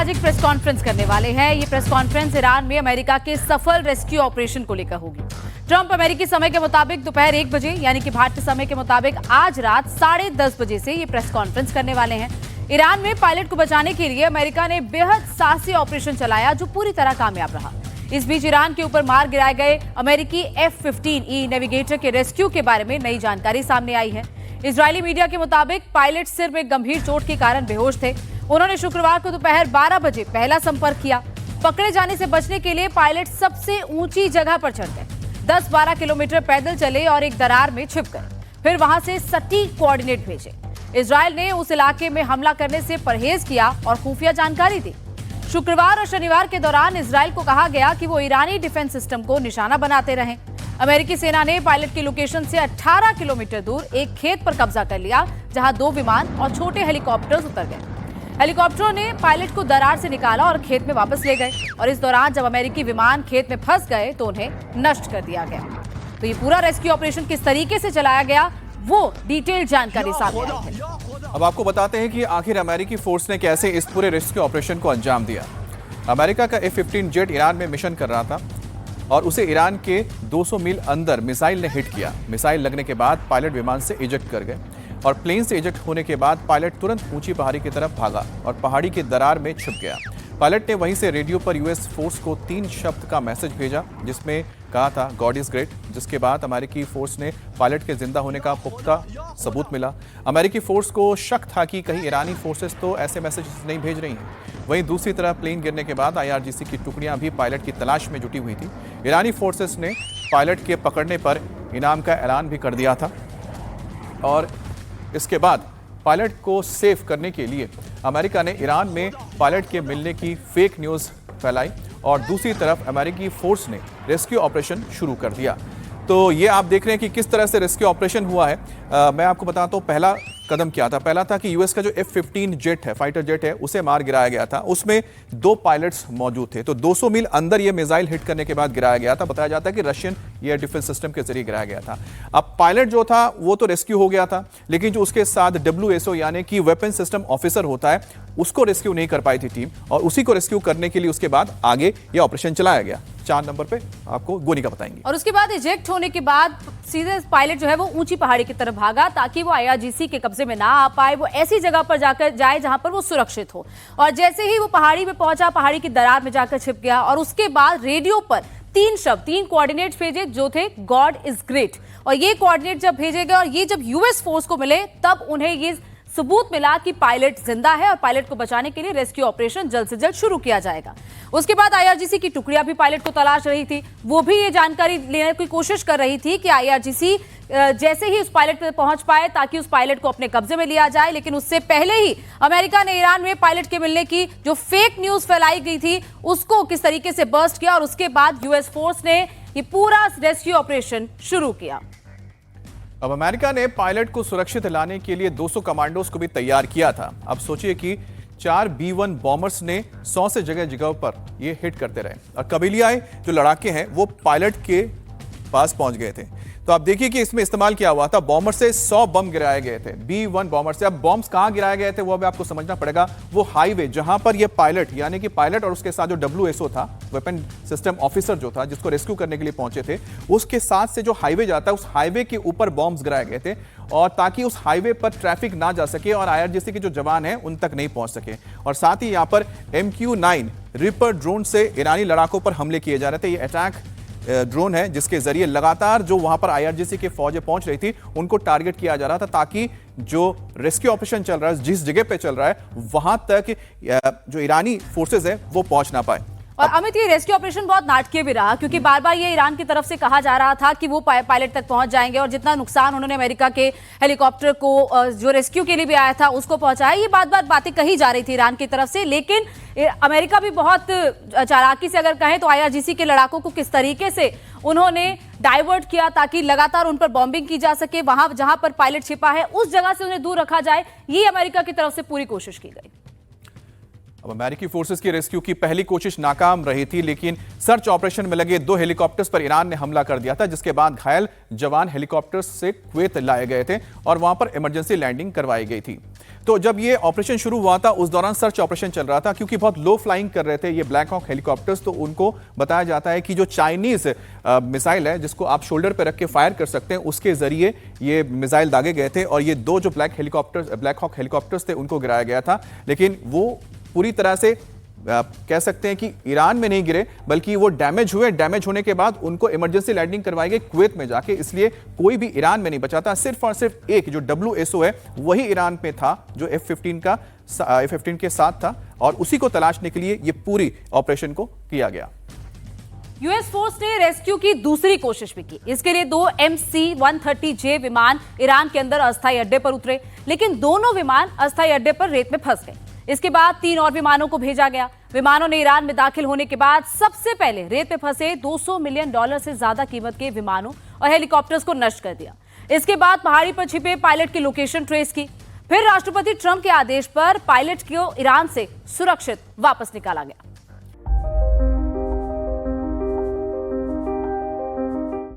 आज एक press conference करने वाले हैं। ये प्रेस कॉन्फ्रेंस ईरान में अमेरिका के सफल रेस्क्यू ऑपरेशन को लेकर होगी। ट्रंप अमेरिकी समय के मुताबिक दोपहर 1 बजे यानी कि भारतीय समय के मुताबिक आज रात 10:30 बजे से ये प्रेस कॉन्फ्रेंस करने वाले हैं। ईरान में पायलट को बचाने के लिए अमेरिका ने बेहद साहसी ऑपरेशन चलाया जो पूरी तरह कामयाब रहा। इस बीच ईरान के ऊपर मार गिराए गए अमेरिकी F-15E नेविगेटर के रेस्क्यू के बारे में नई जानकारी सामने आई है। इजरायली मीडिया के मुताबिक पायलट सिर में गंभीर चोट के कारण बेहोश थे। उन्होंने शुक्रवार को दोपहर 12 बजे पहला संपर्क किया। पकड़े जाने से बचने के लिए पायलट सबसे ऊंची जगह पर चढ़ गए। 10-12 किलोमीटर पैदल चले और एक दरार में छिप गए। फिर वहां से सटीक कोऑर्डिनेट भेजे। इजरायल ने उस इलाके में हमला करने से परहेज किया और खुफिया जानकारी दी। शुक्रवार और शनिवार के दौरान इजरायल को कहा गया कि वो ईरानी डिफेंस सिस्टम को निशाना बनाते रहें। अमेरिकी सेना ने पायलट की लोकेशन से 18 किलोमीटर दूर एक खेत पर कब्जा कर लिया, जहां 2 विमान और छोटे हेलीकॉप्टर्स उतर गए। हेलीकॉप्टरों ने पायलट को दरार से निकाला और खेत में वापस ले गए और इस दौरान जब अमेरिकी विमान खेत में फंस गए तो उन्हें नष्ट कर दिया गया। तो ये पूरा रेस्क्यू ऑपरेशन किस तरीके से चलाया गया वो डिटेल जानकारी सामने आई है। अब आपको बताते हैं कि आखिर अमेरिकी फोर्स ने कैसे इस पूरे रेस्क्यू ऑपरेशन को अंजाम दिया। अमेरिका का F-15 जेट ईरान में मिशन कर रहा था और उसे ईरान के 200 मील अंदर मिसाइल ने हिट किया। मिसाइल लगने के बाद पायलट विमान से इजेक्ट कर गए और प्लेन से इजेक्ट होने के बाद पायलट तुरंत ऊंची पहाड़ी की तरफ भागा और पहाड़ी की दरार में छिप गया। पायलट ने वहीं से रेडियो पर यूएस फोर्स को 3 शब्द का मैसेज भेजा जिसमें कहा था गॉड इज ग्रेट, जिसके बाद अमेरिकी फोर्स ने पायलट के जिंदा होने का पुख्ता सबूत मिला। अमेरिकी फोर्स को शक था कि कहीं ईरानी फोर्सेस तो ऐसे मैसेज नहीं भेज रही हैं। वहीं दूसरी तरफ प्लेन गिरने के बाद IRGC की टुकड़ियां भी पायलट की तलाश में जुटी हुई थी। ईरानी फोर्सेस ने पायलट के पकड़ने पर इनाम का ऐलान भी कर दिया था और इसके बाद पायलट को सेव करने के लिए अमेरिका ने ईरान में पायलट के मिलने की फेक न्यूज़ फैलाई और दूसरी तरफ अमेरिकी फोर्स ने रेस्क्यू ऑपरेशन शुरू कर दिया। तो ये आप देख रहे हैं कि किस तरह से रेस्क्यू ऑपरेशन हुआ है। मैं आपको बताता हूँ पहला कदम क्या था। पहला था कि यूएस का जो F-15 जेट है, फाइटर जेट है, उसे मार गिराया गया था। उसमें 2 पायलट्स मौजूद थे। तो 200 मील अंदर ये मिसाइल हिट करने के बाद गिराया गया था। बताया जाता है कि रशियन एयर डिफेंस सिस्टम के जरिए गिराया गया था। अब पायलट जो था वो तो रेस्क्यू हो गया था, लेकिन जो उसके साथ WSO यानी कि वेपन सिस्टम ऑफिसर होता है उसको रेस्क्यू नहीं कर पाई थी टीम और उसी को रेस्क्यू करने के लिए उसके बाद आगे ये ऑपरेशन चलाया गया। 4 नंबर पे आपको गोनिका बताएंगे। और उसके बाद इजेक्ट होने के बाद सीधे पायलट जो है वो ऊंची पहाड़ी की तरफ भागा ताकि वो IRGC के कब्जे में ना आ पाए। वो ऐसी जगह पर जाकर जाए जहां पर वो सुरक्षित हो और जैसे ही वो पहाड़ी में पहुंचा पहाड़ी की दरार में जाकर छिप गया और उसके बाद रेडियो पर 3 कोऑर्डिनेट्स भेजे जो थे गॉड इज ग्रेट। और ये कोऑर्डिनेट जब भेजे गए और ये जब यूएस फोर्स को मिले तब उन्हें ये सबूत मिला कि पायलट जिंदा है और पायलट को बचाने के लिए रेस्क्यू ऑपरेशन जल्द से जल्द शुरू किया जाएगा। उसके बाद IRGC की टुकड़ियां भी पायलट को तलाश रही थी। वो भी ये जानकारी लेने की कोशिश कर रही थी कि IRGC जैसे ही उस पायलट पर पहुंच पाए ताकि उस पायलट को अपने कब्जे में लिया जाए। लेकिन उससे पहले ही अमेरिका ने ईरान में पायलट के मिलने की जो फेक न्यूज फैलाई गई थी उसको किस तरीके से बर्स्ट किया और उसके बाद यूएस फोर्स ने ये पूरा रेस्क्यू ऑपरेशन शुरू किया। अब अमेरिका ने पायलट को सुरक्षित लाने के लिए 200 कमांडोज को भी तैयार किया था। अब सोचिए कि 4 B-1 बॉम्बर्स ने 100 से जगह पर ये हिट करते रहे और कबीलियाए जो लड़ाके हैं वो पायलट के पास पहुंच गए थे। तो आप देखिए कि इसमें इस्तेमाल किया हुआ था बॉम्बर से 100 बम गिराए गए थे B-1 बॉम्बर से। अब बॉम्ब्स कहां गिराए गए थे वो भी आपको समझना पड़ेगा। वो हाईवे जहां पर ये पायलट यानी कि पायलट और उसके साथ जो WSO था, वेपन सिस्टम ऑफिसर जो था जिसको रेस्क्यू करने के लिए पहुंचे थे, उसके साथ से जो हाईवे जाता है उस हाईवे के ऊपर बॉम्ब्स गिराए गए थे और ताकि उस हाईवे पर ट्रैफिक ना जा सके और IRGC के जो जवान हैं उन तक नहीं पहुंच सके। और साथ ही यहाँ पर MQ-9 रिपर ड्रोन से ईरानी लड़ाकों पर हमले किए जा रहे थे। ये अटैक ड्रोन है जिसके जरिए लगातार जो वहां पर IRGC के फौजें पहुंच रही थी उनको टारगेट किया जा रहा था ताकि जो रेस्क्यू ऑपरेशन चल रहा है जिस जगह पे चल रहा है वहां तक जो ईरानी फोर्सेस है वो पहुंच ना पाए। और अमित, ये रेस्क्यू ऑपरेशन बहुत नाटकीय भी रहा क्योंकि बार बार ये ईरान की तरफ से कहा जा रहा था कि वो पायलट तक पहुंच जाएंगे और जितना नुकसान उन्होंने अमेरिका के हेलीकॉप्टर को जो रेस्क्यू के लिए भी आया था उसको पहुंचाया, ये बातें कही जा रही थी ईरान की तरफ से। लेकिन अमेरिका भी बहुत चालाकी से अगर कहें तो IRGC के लड़ाकों को किस तरीके से उन्होंने डाइवर्ट किया ताकि लगातार उन पर बॉम्बिंग की जा सके। वहां जहां पर पायलट छिपा है उस जगह से उन्हें दूर रखा जाए, ये अमेरिका की तरफ से पूरी कोशिश की गई। अब अमेरिकी फोर्सेस की रेस्क्यू की पहली कोशिश नाकाम रही थी, लेकिन सर्च ऑपरेशन में लगे 2 हेलीकॉप्टर्स पर ईरान ने हमला कर दिया था, जिसके बाद घायल जवान हेलीकॉप्टर्स से कुवैत लाए गए थे और वहां पर इमरजेंसी लैंडिंग करवाई गई थी। तो जब ये ऑपरेशन शुरू हुआ था उस दौरान सर्च ऑपरेशन चल रहा था, क्योंकि बहुत लो फ्लाइंग कर रहे थे ये ब्लैक हॉक हेलीकॉप्टर्स, तो उनको बताया जाता है कि जो चाइनीज मिसाइल है जिसको आप शोल्डर पर रख के फायर कर सकते हैं, उसके जरिए ये मिसाइल दागे गए थे और ये 2 जो ब्लैक हॉक हेलीकॉप्टर्स थे उनको गिराया गया था। लेकिन वो पूरी तरह से कह सकते हैं कि ईरान में नहीं गिरे, बल्कि वो डैमेज हुए। डैमेज होने के बाद उनको इमरजेंसी लैंडिंग करवाई गई कुवैत में जाके, इसलिए कोई भी ईरान में नहीं बचा था। सिर्फ और सिर्फ एक जो WSO है वही ईरान में था, जो F-15 के साथ था, और उसी को तलाशने के लिए ये पूरी ऑपरेशन को किया गया। यूएस फोर्स ने रेस्क्यू की दूसरी कोशिश भी की। इसके लिए 2 MC-130J विमान ईरान के अंदर अस्थायी अड्डे पर उतरे, लेकिन दोनों विमान अस्थायी अड्डे पर रेत में फंस गए। इसके बाद 3 और विमानों को भेजा गया। विमानों ने ईरान में दाखिल होने के बाद सबसे पहले रेत में फंसे $200 मिलियन से ज्यादा कीमत के विमानों और हेलीकॉप्टर्स को नष्ट कर दिया। इसके बाद पहाड़ी पर छिपे पायलट की लोकेशन ट्रेस की। फिर राष्ट्रपति ट्रंप के आदेश पर पायलट को ईरान से सुरक्षित वापस निकाला गया।